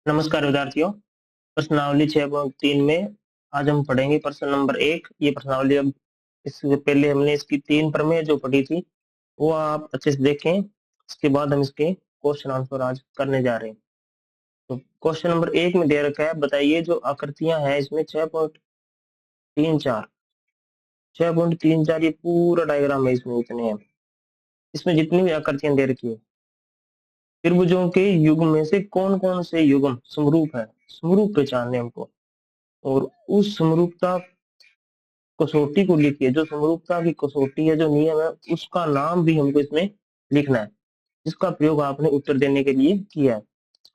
नमस्कार विद्यार्थियों। प्रश्नावली 6.3 में आज हम पढ़ेंगे प्रश्न नंबर 1। ये प्रश्नावली अब इससे पहले हमने इसकी 3 प्रमेय जो पढ़ी थी वो आप अच्छे से देखें। इसके बाद हम इसके क्वेश्चन आंसर आज करने जा रहे हैं। तो क्वेश्चन नंबर 1 में दे रखा है, बताइए जो आकृतियां हैं इसमें 6.34 ये पूरा डायग्राम है। इसमें इतने हैं, इसमें जितनी भी आकृतियां दे रखी है, त्रिभुजों के युग्म में से कौन कौन से युग्म समरूप है, समरूप पहचानने हमको। और उस समरूपता कसौटी को लिखिए, जो समरूपता की कसौटी है, जो नियम है, उसका नाम भी हमको इसमें लिखना है, जिसका प्रयोग आपने उत्तर देने के लिए किया है।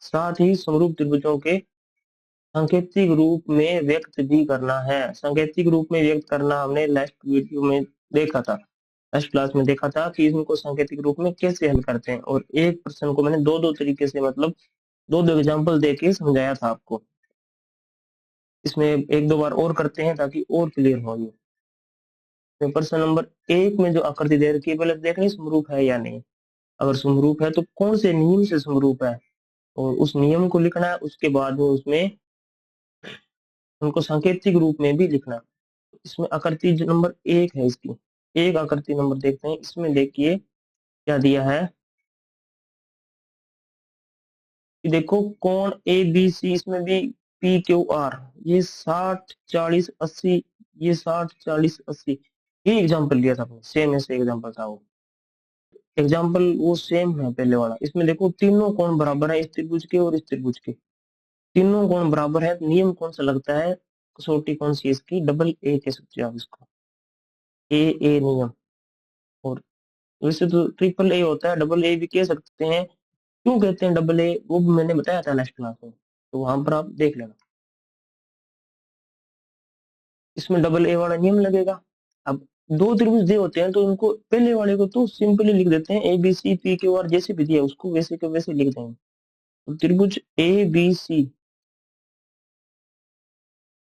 साथ ही समरूप त्रिभुजों के सांकेतिक रूप में व्यक्त भी करना है। सांकेतिक रूप में व्यक्त करना हमने लास्ट वीडियो में देखा था, लास्ट क्लास में देखा था कि इनको सांकेतिक रूप में कैसे हल करते हैं। और एक प्रश्न को मैंने दो दो तरीके से, मतलब दो दो एग्जाम्पल देके समझाया था आपको। इसमें एक दो बार और करते हैं ताकि और क्लियर हो ये। तो प्रश्न नंबर 1 में जो आकृति दे रखी है, पहले देखनी समरूप है या नहीं। अगर समरूप है तो कौन से नियम से समरूप है, और उस नियम को लिखना है। उसके बाद में उसमें उनको सांकेतिक रूप में भी लिखना है। इसमें आकृति जो नंबर 1 है, इसकी एक आकृति नंबर देखते हैं। इसमें देखिए क्या दिया है कि देखो कोण ए बी सी, इसमें भी पी क्यू आर, ये 60 40 80, ये 60 40 80, ये एग्जाम्पल लिया था आपने, सेम ऐसे एग्जाम्पल था वो। एग्जाम्पल वो सेम है पहले वाला। इसमें देखो तीनों कोण बराबर है, इस त्रिभुज के और इस त्रिभुज के तीनों कोण बराबर है। नियम कौन सा लगता है, कसौटी कौन सी है इसकी, डबल ए कह सकते हो आप इसको, ए नियम। और वैसे तो ट्रिपल ए होता है, डबल ए भी कह सकते हैं। क्यों कहते हैं डबल ए, वो भी मैंने बताया था लास्ट क्लास में, तो वहां पर आप देख लेना। इसमें डबल ए वाला नियम लगेगा। अब दो त्रिभुज दे होते हैं तो उनको पहले वाले को तो सिंपली लिख देते हैं, A B C P Q R, जैसे भी दिया उसको वैसे के वैसे लिख देंगे। तो त्रिभुज ए बी सी,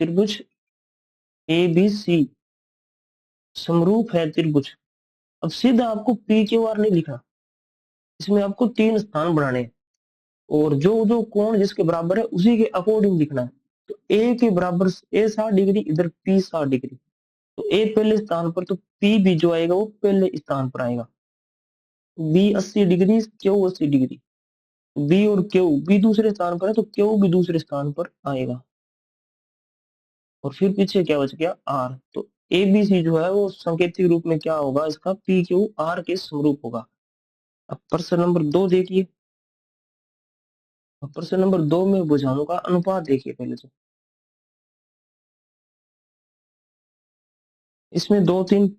त्रिभुज ए बी सी समरूप है त्रिभुज। अब सीधा आपको पी क्यू आर नहीं लिखना, इसमें आपको 3 स्थान बनाने हैं, और जो जो कोण जिसके बराबर है उसी के अकॉर्डिंग लिखना है। तो ए के बराबर ए 60 डिग्री, इधर पी 60 डिग्री, तो ए पहले स्थान पर, तो पी भी जो आएगा वो पहले स्थान पर आएगा। B 80 degree, Q 80 degree, B और क्यू, बी दूसरे स्थान पर है तो क्यू भी दूसरे स्थान पर आएगा। और फिर पीछे क्या बच गया, आर। तो एबीसी जो है वो सांकेतिक रूप में क्या होगा, इसका पी क्यू आर के समरूप होगा। अब प्रश्न नंबर 2 देखिए। प्रश्न नंबर 2 में भुजाओं का अनुपात देखिए पहले तो। इसमें 2 3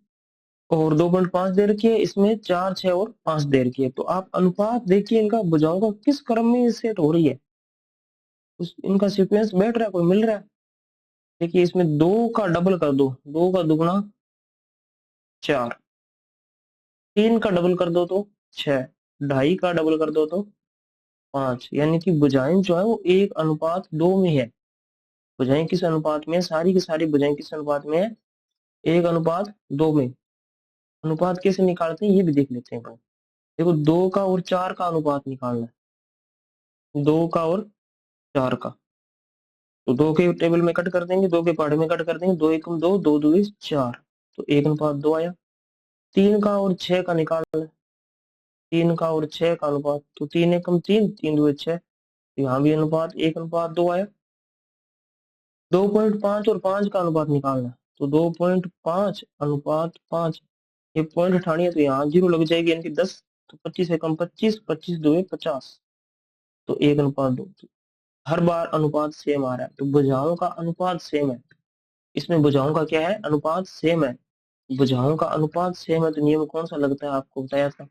और 2.5 दे रखी है, इसमें 4 6 और 5 दे रखी है। तो आप अनुपात देखिए इनका, भुजाओं का किस क्रम में सेट हो रही है, उस इनका सीक्वेंस बैठ रहा है, कोई मिल रहा है। देखिए इसमें 2 का डबल कर दो, 2 का दुगना 4, 3 का डबल कर दो तो 6, 2.5 का डबल कर दो तो 5, यानी कि भुजाएं जो है वो 1:2 में है। भुजाएं किस अनुपात में है, सारी की सारी भुजाएं किस अनुपात में है, 1:2 में। अनुपात कैसे निकालते हैं ये भी देख लेते हैं। देखो 2 का और 4 का अनुपात निकालना है, 2 का और 4 का। तो 2 के टेबल में कट कर देंगे, 2 के पहाड़े में कट कर देंगे, 2 एकम 2, 2 दूनी 4, तो 1:2 आया। 3 का और 6 का निकालना है, 3 का और 6 का अनुपात, तो 3 एकम 3, 3 दूनी 6, यहाँ भी अनुपात 1:2 आया। 2.5 और 5 का अनुपात निकालना है, तो 2.5:5, ये पॉइंट उठानी है तो यहाँ 0 लग जाएगी, यानी कि 10, तो 25 एकम 25, 25 2 50, तो 1:2। हर बार अनुपात सेम आ रहा है, तो भुजाओं का अनुपात सेम है। इसमें भुजाओं का क्या है, अनुपात सेम है। भुजाओं का अनुपात सेम है तो नियम कौन सा लगता है, आपको बताया था,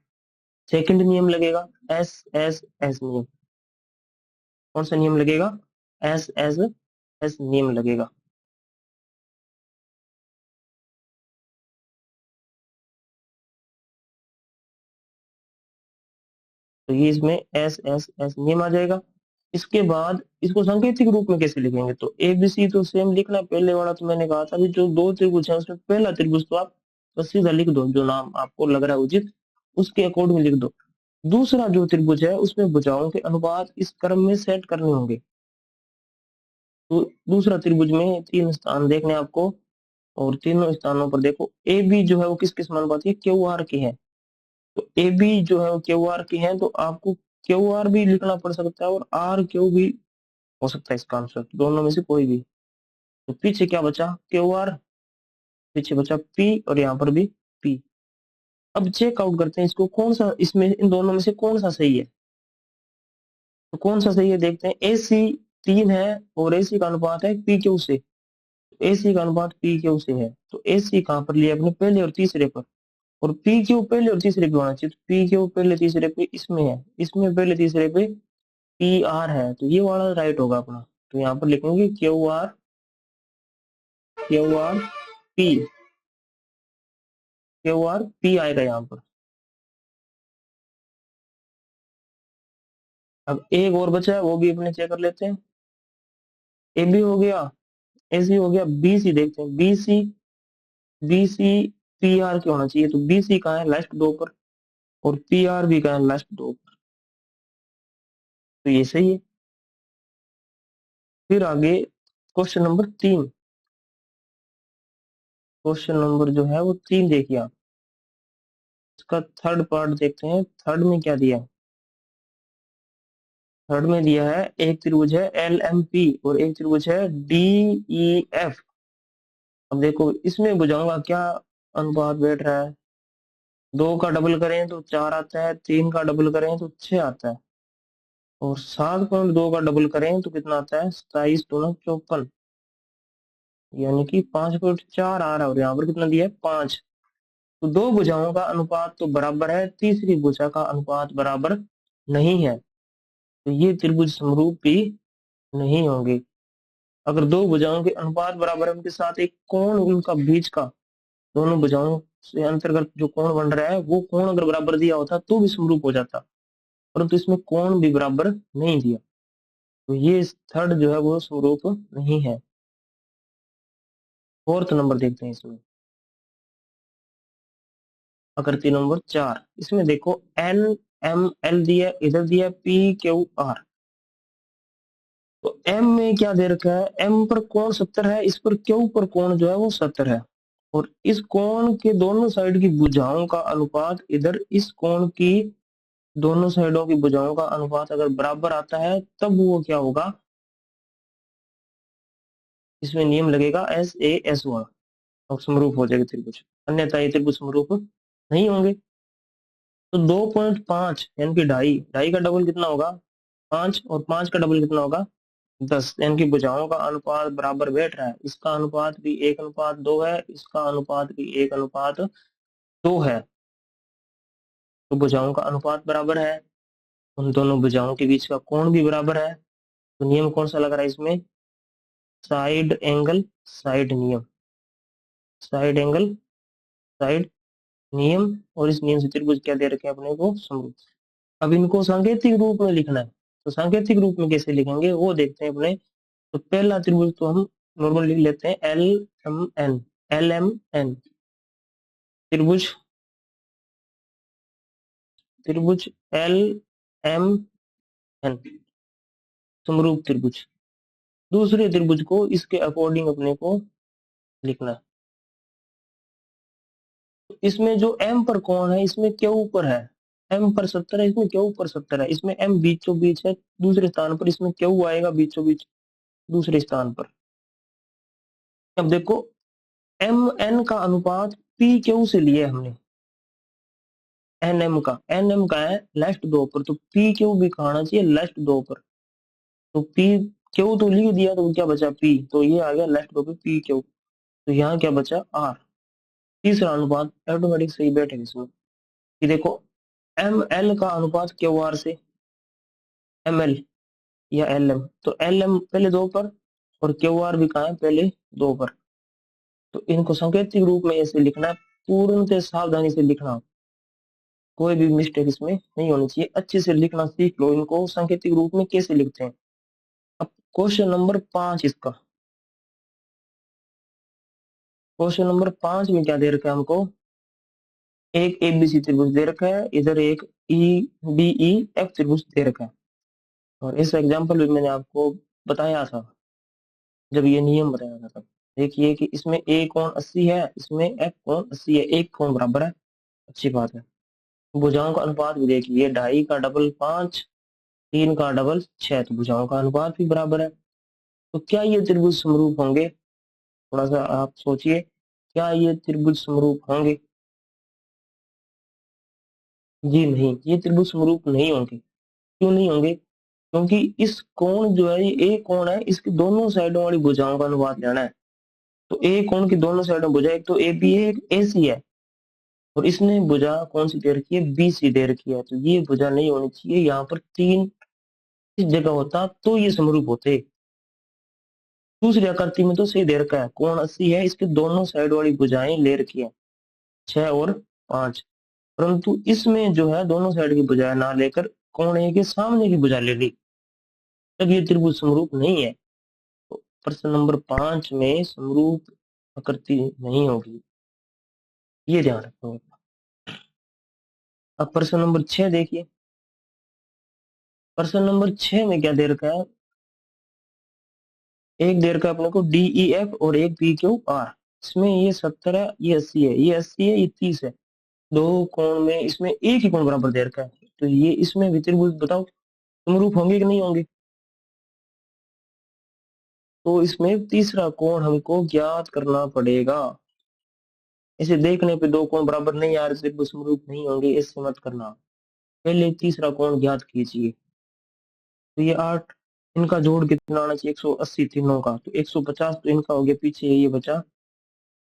सेकंड नियम लगेगा, एस एस एस नियम। कौन सा नियम लगेगा, एस एस एस नियम लगेगा। तो ये इसमें एस एस एस नियम आ जाएगा। इसके बाद इसको सांकेतिक रूप में कैसे लिखेंगे, तो ए बी सी तो सेम लिखना है। पहले वाला तो मैंने कहा था भी, जो 2 त्रिभुज है उसमें पहला त्रिभुज तो आप बस सीधा लिख दो, जो नाम आपको लग रहा है उचित उसके अकॉर्डिंग लिख दो। दूसरा जो त्रिभुज है उसमें भुजाओं के अनुपात इस क्रम में सेट करने होंगे। तो दूसरा त्रिभुज में 3 स्थान देखने आपको, और तीनों स्थानों पर देखो ए बी जो है वो किस किस अनुपात की, क्यू आर की है। तो ए बी जो है वो क्यू आर की है, तो आपको क्यू आर भी लिखना पड़ सकता है और आर क्यू भी हो सकता है इसका आंसर, दोनों में से कोई भी। तो पीछे क्या बचा, क्यू आर, पीछे बचा पी, और यहाँ पर भी पी। अब चेकआउट करते हैं इसको, कौन सा इसमें इन दोनों में से कौन सा सही है। तो कौन सा सही है देखते हैं, ए सी 3 है और ए सी का अनुपात है पी क्यू से। ए सी का अनुपात पी क्यू से है, तो ए सी कहाँ पर लिया अपने, पहले और तीसरे पर। और पी क्यू पहले और तीसरे पे होना चाहिए, तो पी क्यू पहले तीसरे पे इसमें है, इसमें पहले तीसरे पे पी आर है, तो ये वाला राइट होगा अपना। तो यहाँ पर लिखेंगे Q R P, Q R P आएगा यहाँ पर। अब एक और बचा है, वो भी अपने चेक कर लेते हैं। ए बी हो गया, ए सी हो गया, बी सी देखते हैं, बी सी पी आर क्या होना चाहिए, तो बी सी कहाँ है, लास्ट दो पर, और पी आर भी कहाँ है, लास्ट दो पर। तो ये सही है। फिर आगे क्वेश्चन नंबर 3, क्वेश्चन नंबर जो है वो 3 देखिए आप, इसका थर्ड पार्ट देखते हैं। थर्ड में क्या दिया, थर्ड में दिया है एक त्रिभुज है एल एम पी और एक त्रिभुज है डी ई एफ। अब देखो इसमें बुझाऊंगा क्या अनुपात बैठ रहा है, 2 का डबल करें तो 4 आता है, 3 का डबल करें तो 6 आता है, और 7.2 का डबल करें तो कितना आता है, 27×2 = 54, यानी कि 5.4 आ रहा है, और यहाँ पर कितना दिया है, 5। तो दो भुजाओं का अनुपात तो बराबर है, तीसरी भुजा का अनुपात बराबर नहीं है, तो ये त्रिभुज समरूप भी नहीं होंगे। अगर दो भुजाओं के अनुपात बराबर है, उनके साथ एक कोण उनका बीच का, दोनों भुजाओं से अंतर्गत जो कोण बन रहा है वो कोण अगर बराबर दिया होता तो भी समरूप हो जाता, परंतु इसमें कोण भी बराबर नहीं दिया, तो ये थर्ड जो है वो समरूप नहीं है। फोर्थ नंबर देखते हैं इसमें, आकृति नंबर 4, इसमें देखो एन एम एल दिया, इधर दिया पी क्यू आर। तो एम में क्या दे रखा है, एम पर कोण 70 है, इस पर क्यू पर कोण जो है वो 70 है, और इस कोण के दोनों साइड की भुजाओं का अनुपात, इधर इस कोण की दोनों साइडों की भुजाओं का अनुपात अगर बराबर आता है तब वो क्या होगा, इसमें नियम लगेगा एस ए एस वन, और समरूप हो जाएगा त्रिभुज, अन्यथा ये त्रिभुज समरूप नहीं होंगे। तो 2.5 यानी कि ढाई, ढाई का डबल कितना होगा, 5, और 5 का डबल कितना होगा, 10, यानी कि भुजाओं का अनुपात बराबर बैठ रहा है, इसका अनुपात भी 1:2 है, इसका अनुपात भी 1:2 है, तो भुजाओं का अनुपात बराबर है, उन दोनों भुजाओं के बीच का कोण भी बराबर है। तो नियम कौन सा लग रहा है इसमें, साइड एंगल साइड नियम, साइड एंगल साइड नियम, और इस नियम से त्रिभुज क्या दे रखे हैं अपने को, समरूप। अब इनको सांकेतिक रूप में लिखना है, तो सांकेतिक रूप में कैसे लिखेंगे वो देखते हैं अपने। तो पहला त्रिभुज तो हम नॉर्मल लिख लेते हैं L M N, L M N त्रिभुज, त्रिभुज एल एम एन समरूप त्रिभुज। दूसरे त्रिभुज को इसके अकॉर्डिंग अपने को लिखना है। तो इसमें जो एम पर कोण है, इसमें क्यू पर है, एम पर 70 है, इसमें क्यू पर 70 है, इसमें एम बीचों बीच है दूसरे स्थान पर, इसमें क्यू आएगा बीचों बीच दूसरे स्थान पर। अब देखो एम एन का अनुपात पी क्यू से लिया है हमने, एन एम का है लेफ्ट दो पर, तो पी क्यू भी कहना चाहिए लेफ्ट दो पर, तो पी क्यू तो लिख दिया, तो क्या बचा पी, तो ये आ गया लेफ्ट दो पे पी क्यू, तो यहाँ क्या बचा आर। तीसरा अनुपात ऑटोमेटिक सही बैठेगा इसमें, कि देखो एम एल का अनुपात क्यू आर से, एम एल या एल एम, तो एल एम पहले दो पर और क्यू आर भी कहा है पहले दो पर, तो इनको सांकेतिक रूप में ऐसे लिखना है, पूर्णतः सावधानी से लिखना, कोई भी मिस्टेक इसमें नहीं होनी चाहिए, अच्छे से लिखना सीख लो इनको सांकेतिक रूप में कैसे लिखते हैं। अब क्वेश्चन नंबर 5 इसका, क्वेश्चन नंबर 5 में क्या दे रखा है हमको, एक एबीसी त्रिभुज दे रखा है, इधर एक ई डी ई एफ त्रिभुज दे रखा है, और इस एग्जाम्पल में मैंने आपको बताया था जब ये नियम बताया था तब। देखिए कि इसमें ए कोण 80 है, इसमें एफ कोण 80 है, एक कोण बराबर है, अच्छी बात है। भुजाओं का अनुपात भी देखिए, 2.5 का डबल 5, 3 का डबल 6, तो भुजाओं का अनुपात भी बराबर है। तो क्या ये त्रिभुज समरूप होंगे? थोड़ा सा आप सोचिए, क्या ये त्रिभुज समरूप होंगे? जी नहीं, ये त्रिभुज समरूप नहीं होंगे। क्यों नहीं होंगे? क्योंकि इस कोण जो है, ये ए कोण है, इसकी दोनों साइडों वाली भुजाओं का अनुपात लेना है। तो ए कोण की दोनों साइडों भुजा, एक तो ए बी है, एक ए सी है, और इसने भुजा कौन सी दे रखी है? बी सी दे रखी है। तो ये भुजा नहीं होनी चाहिए, यहाँ पर 3 इस जगह होता तो ये समरूप होते। दूसरी आकृति में तो सही दे रखा है, कोण 80 है, इसके दोनों साइड वाली भुजाएं ले रखी है, 6 और 5। परंतु इसमें जो है दोनों साइड की भुजाएं ना लेकर कोण ए के सामने की भुजा ले ली, तब ये त्रिभुज समरूप नहीं है। तो प्रश्न नंबर 5 में समरूप आकृति नहीं होगी, ये ध्यान रखो। अब प्रश्न नंबर 6 देखिए। प्रश्न नंबर 6 में क्या दे रखा है? एक दे रखा है अपने को डी ई एफ और एक पी क्यू आर। इसमें ये 70 है, ये 80 है, ये 80 है, ये 30 है। दो कोण में इसमें एक ही कोण बराबर दे रखा है, तो ये इसमें भी त्रिभुज बताओ समरूप होंगे कि नहीं होंगे? तो इसमें तीसरा कोण हमको ज्ञात करना पड़ेगा। इसे देखने पे दो कोण बराबर नहीं आ रहे, त्रिभुज समरूप नहीं होंगे, इससे मत करना। पहले तीसरा कोण ज्ञात कीजिए। तो ये 8, इनका जोड़ कितना आना चाहिए? 180 तीनों का, तो 150 तो इनका हो गया, पीछे ये बचा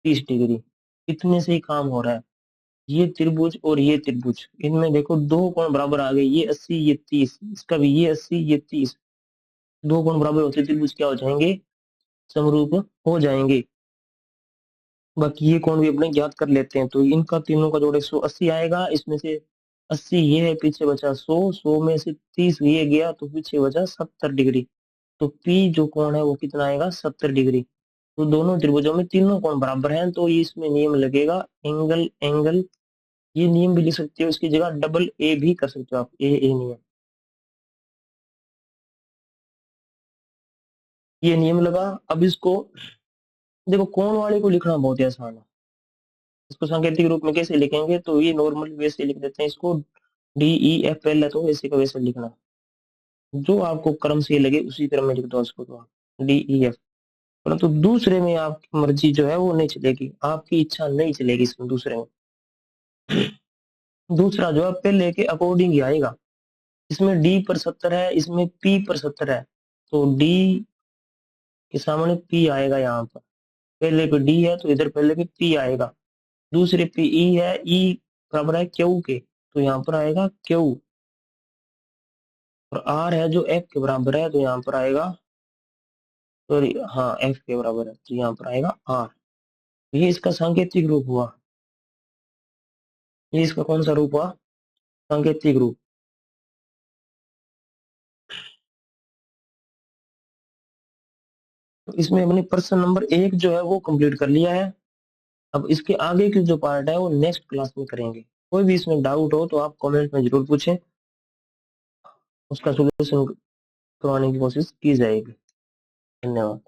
30 डिग्री। इतने से ही काम हो रहा है। ये त्रिभुज और ये त्रिभुज, इनमें देखो दो कोण बराबर आ गए, ये 80 ये 30, इसका भी ये 80 ये 30। दो कोण बराबर होते त्रिभुज क्या हो जाएंगे? समरूप हो जाएंगे। बाकी ये कोण भी अपने ज्ञात कर लेते हैं। तो इनका तीनों का जोड़ 180 आएगा, इसमें से 80 ये है, पीछे बचा 100, 100 में से 30 ये गया, तो पीछे बचा 70 डिग्री। तो पी जो कोण है वो कितना आएगा? 70 डिग्री। तो दोनों त्रिभुजों में तीनों कोण बराबर हैं, तो ये इसमें नियम लगेगा एंगल एंगल। ये नियम भी लिख सकते हो, इसकी जगह डबल ए भी कर सकते हो आप, ए नियम। ये नियम लगा। अब इसको देखो, कोण वाले को लिखना बहुत ही आसान है। इसको सांकेतिक रूप में कैसे लिखेंगे? तो ये नॉर्मल वैसे लिख देते हैं इसको, डी ई एफ पहले तो वैसे का वैसे लिखना, जो आपको क्रम से लगे उसी क्रम में लिख दो इसको, तो डी ई एफ। परंतु दूसरे में आपकी मर्जी जो है वो नहीं चलेगी, आपकी इच्छा नहीं चलेगी इसमें दूसरे में। दूसरा जो है पहले के अकॉर्डिंग ही आएगा। इसमें डी पर 70 है, इसमें पी पर 70 है, तो डी के सामने पी आएगा। यहाँ पर पहले पे डी है तो इधर पहले पे पी आएगा। दूसरे पे ई है, ई बराबर है क्यू के, तो यहाँ पर आएगा क्यू। और आर है जो एफ के बराबर है, तो यहाँ पर आएगा, सॉरी हाँ एफ के बराबर है, तो यहाँ पर आएगा आर। ये इसका सांकेतिक रूप हुआ। ये इसका कौन सा रूप हुआ? सांकेतिक रूप। तो इसमें हमने प्रश्न नंबर 1 जो है वो कंप्लीट कर लिया है। अब इसके आगे की जो पार्ट है वो नेक्स्ट क्लास में करेंगे। कोई भी इसमें डाउट हो तो आप कमेंट में जरूर पूछें, उसका सोल्यूशन करवाने की कोशिश की जाएगी। धन्यवाद।